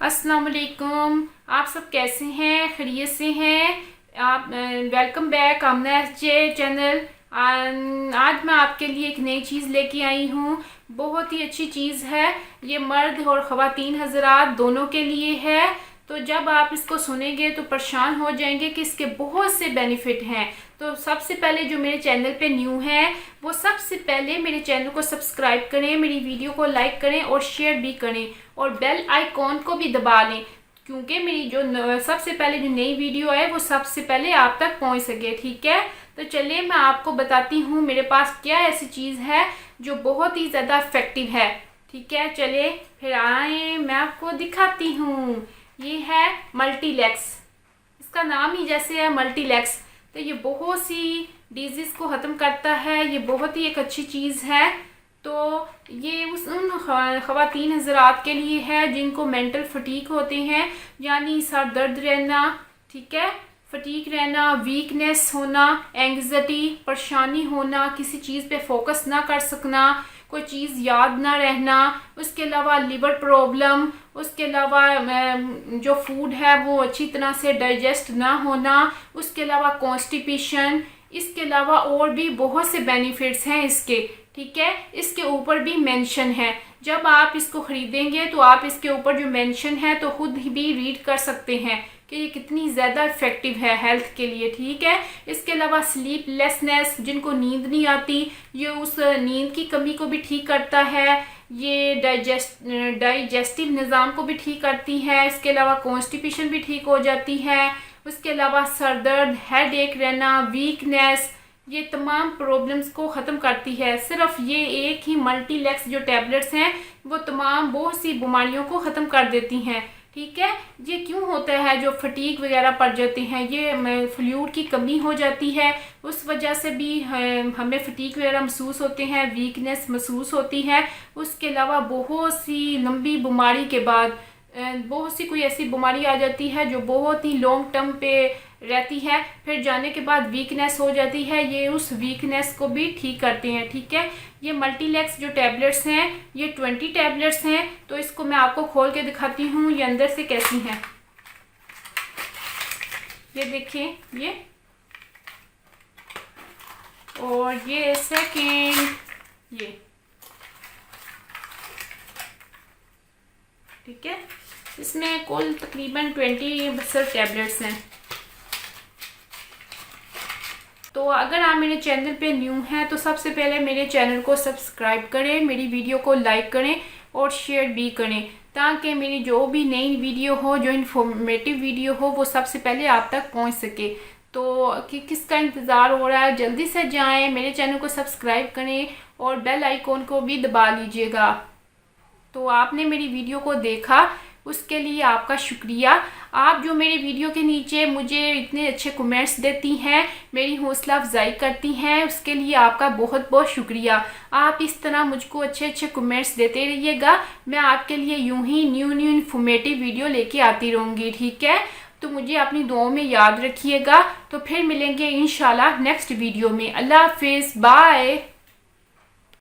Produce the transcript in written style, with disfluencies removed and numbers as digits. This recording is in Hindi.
अस्सलाम वालेकुम। आप सब कैसे हैं? खैरियत से हैं? आप वेलकम बैक आमना एसजे चैनल। आज मैं आपके लिए एक नई चीज़ लेके आई हूँ। बहुत ही अच्छी चीज़ है। ये मर्द और ख़वातीन हज़रात दोनों के लिए है। तो जब आप इसको सुनेंगे तो परेशान हो जाएंगे कि इसके बहुत से बेनिफिट हैं। तो सबसे पहले जो मेरे चैनल पे न्यू है वो सबसे पहले मेरे चैनल को सब्सक्राइब करें, मेरी वीडियो को लाइक करें और शेयर भी करें और बेल आइकॉन को भी दबा लें, क्योंकि मेरी जो सबसे पहले जो नई वीडियो है वो सबसे पहले आप तक पहुंच सके। ठीक है, तो चलिए मैं आपको बताती हूँ मेरे पास क्या ऐसी चीज़ है जो बहुत ही ज़्यादा इफ़ेक्टिव है। ठीक है, चलिए फिर आए मैं आपको दिखाती हूँ। ये है मल्टीलेक्स। इसका नाम ही जैसे है मल्टीलेक्स, तो ये बहुत सी डिजीज़ को ख़त्म करता है। ये बहुत ही एक अच्छी चीज़ है। तो ये उन ख़वातीन हज़रात के लिए है जिनको मेंटल फटीक होते हैं, यानी सर दर्द रहना, ठीक है, फटीक रहना, वीकनेस होना, एंग्जाइटी, परेशानी होना, किसी चीज़ पे फोकस ना कर सकना, कोई चीज़ याद ना रहना, उसके अलावा लिवर प्रॉब्लम, उसके अलावा जो फूड है वो अच्छी तरह से डाइजेस्ट ना होना, उसके अलावा कॉन्स्टिपेशन, इसके अलावा और भी बहुत से बेनिफिट्स हैं इसके। ठीक है, इसके ऊपर भी मेंशन है। जब आप इसको ख़रीदेंगे तो आप इसके ऊपर जो मेंशन है तो खुद भी रीड कर सकते हैं कि ये कितनी ज़्यादा इफ़ेक्टिव है हेल्थ के लिए। ठीक है, इसके अलावा स्लीपलेसनेस, जिनको नींद नहीं आती, ये उस नींद की कमी को भी ठीक करता है। ये डाइजेस्टिव निज़ाम को भी ठीक करती है। इसके अलावा कॉन्स्टिपेशन भी ठीक हो जाती है। उसके अलावा सर दर्द, हेड एक रहना, वीकनेस, ये तमाम प्रॉब्लम्स को ख़त्म करती है। सिर्फ ये एक ही मल्टीलेक्स जो टैबलेट्स हैं वो तमाम बहुत सी बीमारियों को ख़त्म कर देती हैं। ठीक है, ये क्यों होता है जो फटीक वगैरह पड़ जाते हैं, ये फ्लूइड की कमी हो जाती है, उस वजह से भी हमें फटीक वगैरह महसूस होते हैं, वीकनेस महसूस होती है। उसके अलावा बहुत सी लंबी बीमारी के बाद बहुत सी कोई ऐसी बीमारी आ जाती है जो बहुत ही लॉन्ग टर्म पे रहती है, फिर जाने के बाद वीकनेस हो जाती है, ये उस वीकनेस को भी ठीक करते हैं। ठीक है, ये मल्टीलेक्स जो टैबलेट्स हैं ये 20 टैबलेट्स हैं। तो इसको मैं आपको खोल के दिखाती हूँ ये अंदर से कैसी हैं। ये देखिए, ये और ये सेकेंड, ये ठीक है, इसमें कुल तकरीबन 20 टैबलेट्स हैं। तो अगर आप मेरे चैनल पे न्यू हैं तो सबसे पहले मेरे चैनल को सब्सक्राइब करें, मेरी वीडियो को लाइक करें और शेयर भी करें, ताकि मेरी जो भी नई वीडियो हो, जो इन्फॉर्मेटिव वीडियो हो, वो सबसे पहले आप तक पहुंच सके। तो किसका इंतज़ार हो रहा है? जल्दी से जाएं, मेरे चैनल को सब्सक्राइब करें और बेल आइकॉन को भी दबा लीजिएगा। तो आपने मेरी वीडियो को देखा उसके लिए आपका शुक्रिया। आप जो मेरी वीडियो के नीचे मुझे इतने अच्छे कमेंट्स देती हैं, मेरी हौसला अफजाई करती हैं, उसके लिए आपका बहुत बहुत शुक्रिया। आप इस तरह मुझको अच्छे अच्छे कमेंट्स देते रहिएगा। मैं आपके लिए यूं ही न्यू इन्फॉर्मेटिव वीडियो लेके आती रहूँगी। ठीक है, तो मुझे अपनी दुआओं में याद रखिएगा। तो फिर मिलेंगे इंशाल्लाह नेक्स्ट वीडियो में। अल्लाह हाफिज़, बाय।